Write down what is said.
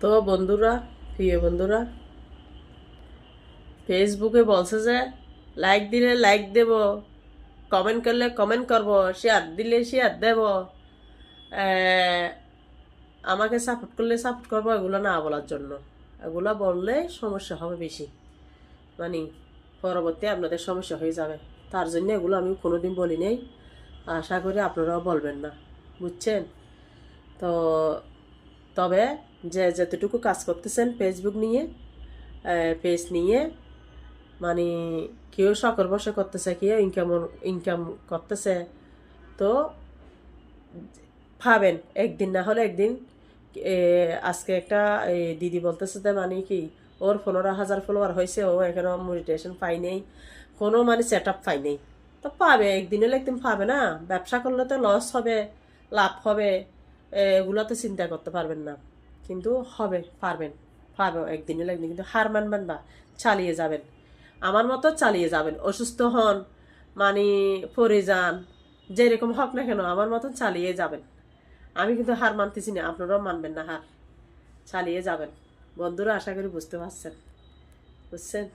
তো বন্ধুরা, প্রিয় বন্ধুরা, ফেসবুকে বলছে যে লাইক দিলে লাইক দেব, কমেন্ট করলে কমেন্ট করব, শেয়ার দিলে শেয়ার দেব, আহ, আমাকে সাপোর্ট করলে সাপোর্ট করবো, এগুলো না বলার জন্য। এগুলো বললে সমস্যা হবে বেশি, মানে পরবর্তী আপনাদের সমস্যা হয়ে যাবে। তার জন্য এগুলো আমি কোনোদিন বলি নেই, আশা করি আপনারাও বলবেন না, বুঝছেন? তো তবে যে যতটুকু কাজ করতেছেন ফেসবুক নিয়ে, পেজ নিয়ে, মানে কেউ শখের বসে করতেছে, কেউ ইনকাম ইনকাম করতেছে, তো পাবেন একদিন না হলে একদিন। আজকে একটা দিদি বলতেছে যে মানে কি, ওর 15,000 ফলোয়ার হয়েছে, ও এখনো মনিটাইজেশন পাই নেই, কোনো মানে সেট আপ পাই নেই। তো পাবে, একদিন হলে একদিন পাবে না? ব্যবসা করলে তো লস হবে, লাভ হবে, এগুলো তো চিন্তা করতে পারবেন না, কিন্তু হবে, পারবেন, পাবে একদিন হলে একদিন। কিন্তু হার মানবেন না, চালিয়ে যাবেন, আমার মতো চালিয়ে যাবেন। অসুস্থ হন, মানে পড়ে যান, যেরকম হোক না কেন আমার মতন চালিয়ে যাবেন। আমি কিন্তু হার মানতেছি না, আপনারাও মানবেন না হার, চালিয়ে যাবেন। বন্ধুরা, আশা করি বুঝতে পারছেন, বুঝছেন?